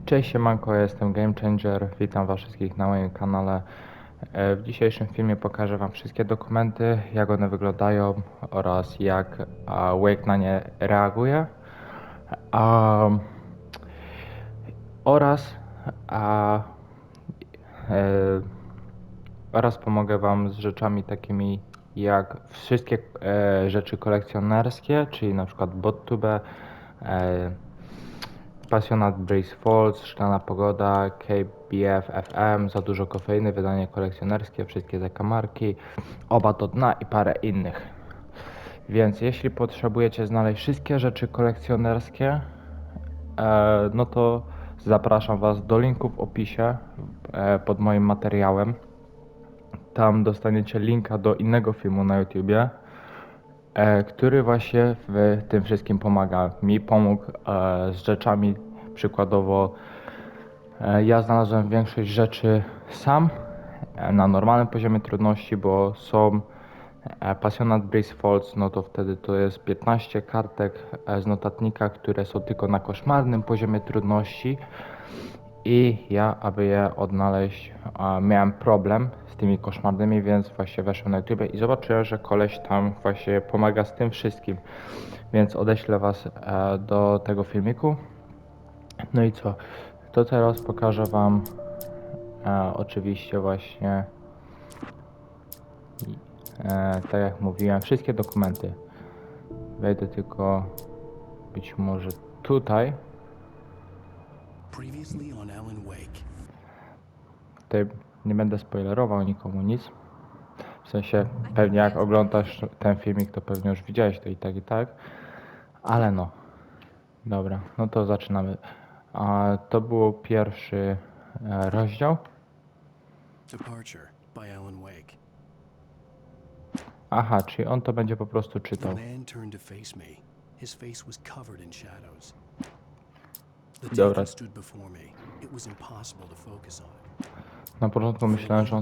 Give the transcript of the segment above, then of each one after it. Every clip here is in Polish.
Cześć, siemanko, ja jestem Game Changer, witam was wszystkich na moim kanale. W dzisiejszym filmie pokażę wam wszystkie dokumenty, jak one wyglądają oraz jak Wake na nie reaguje. Oraz a, e, oraz pomogę wam z rzeczami takimi jak wszystkie rzeczy kolekcjonerskie, czyli na przykład BotTube, Pasjonat Breeze Falls, Szklana Pogoda, KBF-FM, Za dużo kofeiny, wydanie kolekcjonerskie, wszystkie zakamarki, Oba do dna i parę innych. Więc jeśli potrzebujecie znaleźć wszystkie rzeczy kolekcjonerskie, no to zapraszam was do linku w opisie pod moim materiałem. Tam dostaniecie linka do innego filmu na YouTubie, który właśnie w tym wszystkim pomaga. Mi pomógł z rzeczami, przykładowo ja znalazłem większość rzeczy sam na normalnym poziomie trudności, bo są Pasjonat Breeze Falls, no to wtedy to jest 15 kartek z notatnika, które są tylko na koszmarnym poziomie trudności i ja, aby je odnaleźć, miałem problem z tymi koszmarnymi, więc właśnie weszłem na YouTube i zobaczyłem, że koleś tam właśnie pomaga z tym wszystkim, więc odeślę was do tego filmiku. No i co? To teraz pokażę wam oczywiście właśnie tak jak mówiłem, wszystkie dokumenty. Wejdę tylko być może tutaj. Tutaj nie będę spoilerował nikomu nic. W sensie pewnie jak oglądasz ten filmik, to pewnie już widziałeś to i tak. Ale no. Dobra, no to zaczynamy. To był pierwszy rozdział. Aha, czyli on to będzie po prostu czytał. Dobra. Na początku myślałem, że on...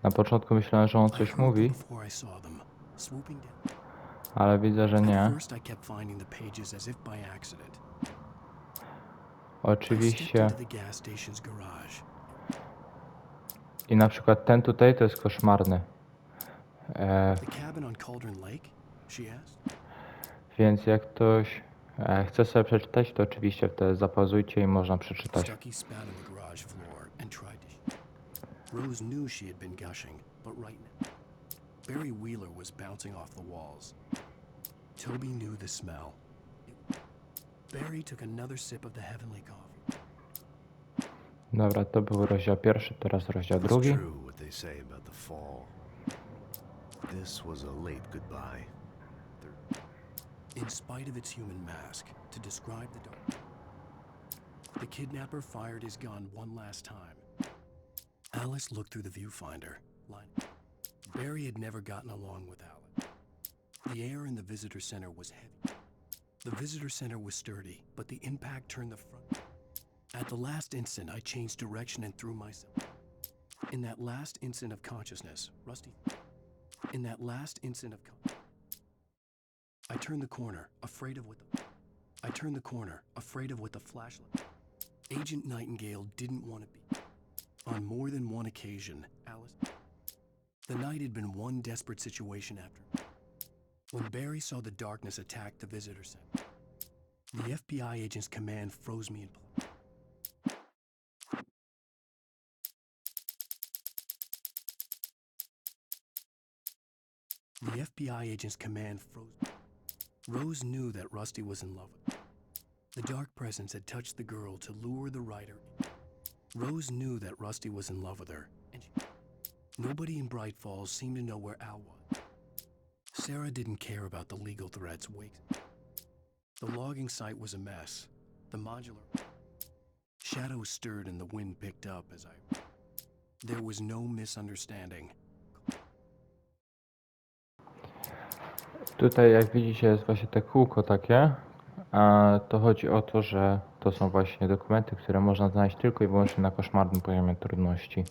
Na początku myślałem, że on coś mówi, ale widzę, że nie. Oczywiście. I na przykład ten tutaj to jest koszmarny. Więc jak ktoś chce sobie przeczytać, to oczywiście wtedy zapauzujcie i można przeczytać. Rose knew she had been gushing, but right now, Barry Wheeler was bouncing off the walls. Toby knew the smell. Barry took another sip of the heavenly coffee. Dobra, to był rozdział pierwszy, teraz rozdział drugi. In spite of its human mask, to describe the dark, the kidnapper fired his gun one last time. Alice looked through the viewfinder. Barry had never gotten along with Alice. The air in the visitor center was heavy. The visitor center was sturdy, but the impact turned the front. At the last instant, I changed direction and threw myself. In that last instant of consciousness, In that last instant of I turned the corner, afraid of what the flashlight. Agent Nightingale didn't want to be. On more than one occasion, the night had been one desperate situation after. When Barry saw the darkness attack the visitor center, the FBI agent's command froze me in place. The FBI agent's command froze me. Rose knew that Rusty was in love with her. The dark presence had touched the girl to lure the writer in. Rose knew that Rusty was in love with her, and nobody in Bright Falls seemed to know where Al was. Sarah didn't care about the legal threats. The logging site was a mess. The modular shadows stirred and the wind picked up as There was no misunderstanding. Tutaj jak widzicie jest właśnie te kółko takie. To chodzi o to, że to są właśnie dokumenty, które można znaleźć tylko i wyłącznie na koszmarnym poziomie trudności.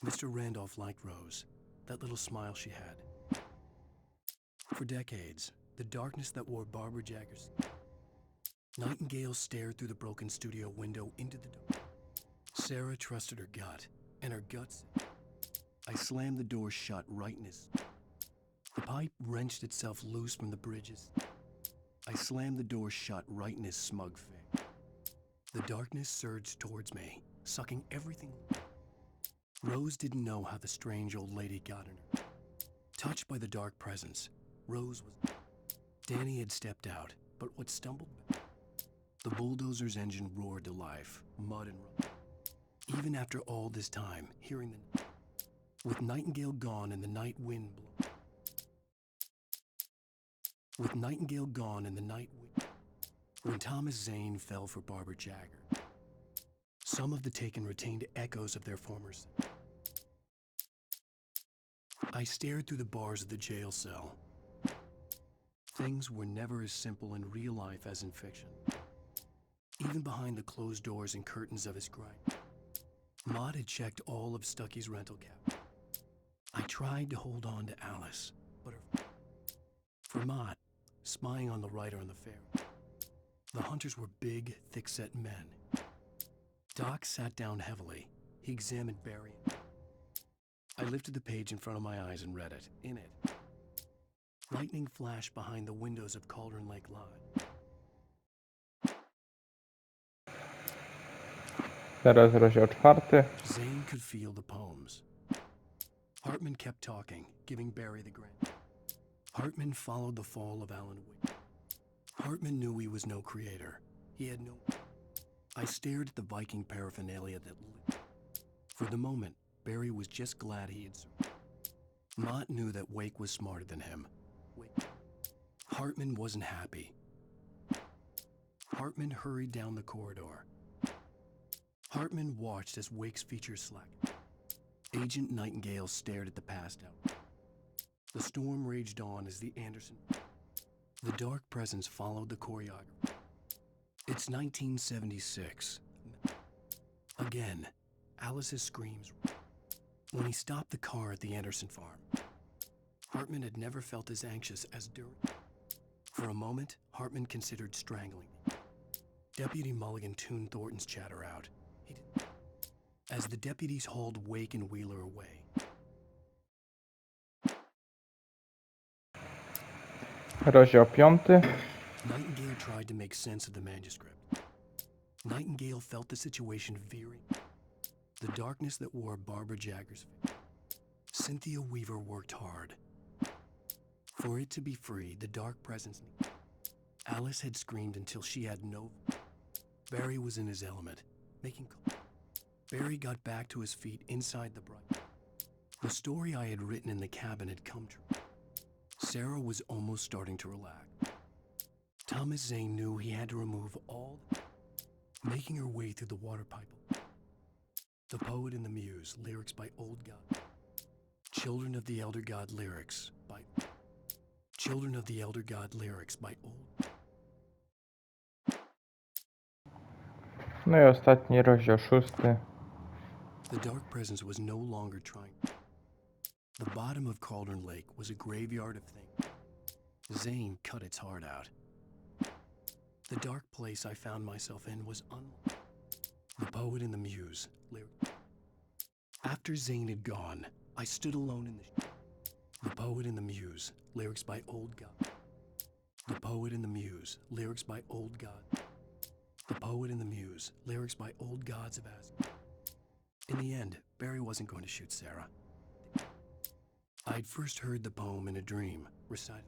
Mr. Randolph liked Rose, that little smile she had. For decades, the darkness that wore Barbara Jagger's Nightingale stared through the broken studio window into the dark. Sarah trusted her gut, and her gut said, I slammed the door shut right in his... The pipe wrenched itself loose from the bridges. I slammed the door shut right in his smug face. The darkness surged towards me, sucking everything. Rose didn't know how the strange old lady got in her. Touched by the dark presence, Rose was... Danny had stepped out, but what stumbled back? The bulldozer's engine roared to life, mud and rubble. Even after all this time, hearing the... With Nightingale gone and the night wind blowing... With Nightingale gone and the night wind... When Thomas Zane fell for Barbara Jagger, some of the taken retained echoes of their former self. I stared through the bars of the jail cell. Things were never as simple in real life as in fiction. Even behind the closed doors and curtains of his grind, Maud had checked all of Stucky's rental cab. I tried to hold on to Alice, but for Maud, spying on the writer on the ferry. The hunters were big, thick-set men. Doc sat down heavily. He examined Barry. I lifted the page in front of my eyes and read it. In it, lightning flashed behind the windows of Cauldron Lake Lodge. Teraz rozdział 4. Zane could feel the poems. Hartman kept talking, giving Barry the grant. Hartman followed the fall of Alan Wake. Hartman knew he was no creator. He had no... I stared at the Viking paraphernalia that lit. For the moment, Barry was just glad he had survived. Mott knew that Wake was smarter than him. Hartman wasn't happy. Hartman hurried down the corridor. Hartman watched as Wake's features slackened. Agent Nightingale stared at the passed out. The storm raged on as the Anderson... The dark presence followed the choreography. It's 1976. Again, Alice's screams. When he stopped the car at the Anderson farm, Hartman had never felt as anxious as during. For a moment, Hartman considered strangling me. Deputy Mulligan tuned Thornton's chatter out. He did. As the deputies hauled Wake and Wheeler away. Rozdział 5. Nightingale tried to make sense of the manuscript. Nightingale felt the situation veering. The darkness that wore Barbara Jagger's face. Cynthia Weaver worked hard. For it to be free, the dark presence... Alice had screamed until she had no... Barry was in his element, making... Barry got back to his feet inside the bright. The story I had written in the cabin had come true. Sarah was almost starting to relax. Thomas Zane knew he had to remove all... Making her way through the water pipe. The Poet and the Muse, lyrics by Old God. Children of the Elder God lyrics by... Children of the Elder God lyrics by Old... No i ostatni rozdział 6. The dark presence was no longer trying. The bottom of Cauldron Lake was a graveyard of things. Zane cut its heart out. The dark place I found myself in was The Poet and the Muse, lyric. After Zane had gone, I stood alone in The Poet and the Muse, lyrics by Old God. The Poet and the Muse, lyrics by Old God. The Poet and the Muse, lyrics by Old Gods of Asgard. In the end, Barry wasn't going to shoot Sarah. I'd first heard the poem in a dream, recited.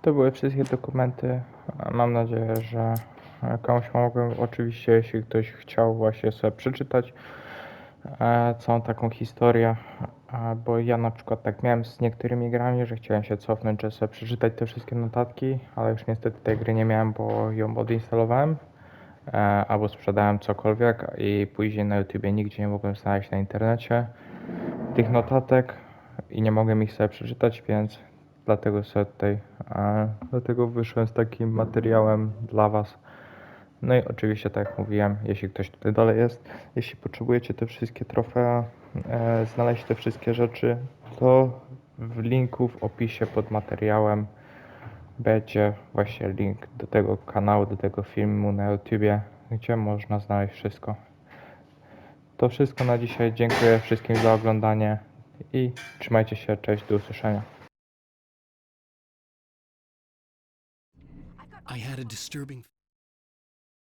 To były wszystkie dokumenty. Mam nadzieję, że komuś pomogłem. Oczywiście, jeśli ktoś chciał właśnie sobie przeczytać całą taką historię, bo ja na przykład tak miałem z niektórymi grami, że chciałem się cofnąć, żeby sobie przeczytać te wszystkie notatki, ale już niestety tej gry nie miałem, bo ją odinstalowałem albo sprzedałem cokolwiek i później na YouTubie nigdzie nie mogłem znaleźć na internecie tych notatek i nie mogłem ich sobie przeczytać, więc dlatego sobie tutaj dlatego wyszłem z takim materiałem dla Was. No i oczywiście, tak jak mówiłem, jeśli ktoś tutaj dalej jest, jeśli potrzebujecie te wszystkie trofea, znaleźć te wszystkie rzeczy, to w linku w opisie pod materiałem będzie właśnie link do tego kanału, do tego filmu na YouTubie, gdzie można znaleźć wszystko. To wszystko na dzisiaj. Dziękuję wszystkim za oglądanie i trzymajcie się. Cześć, do usłyszenia. I had a disturbing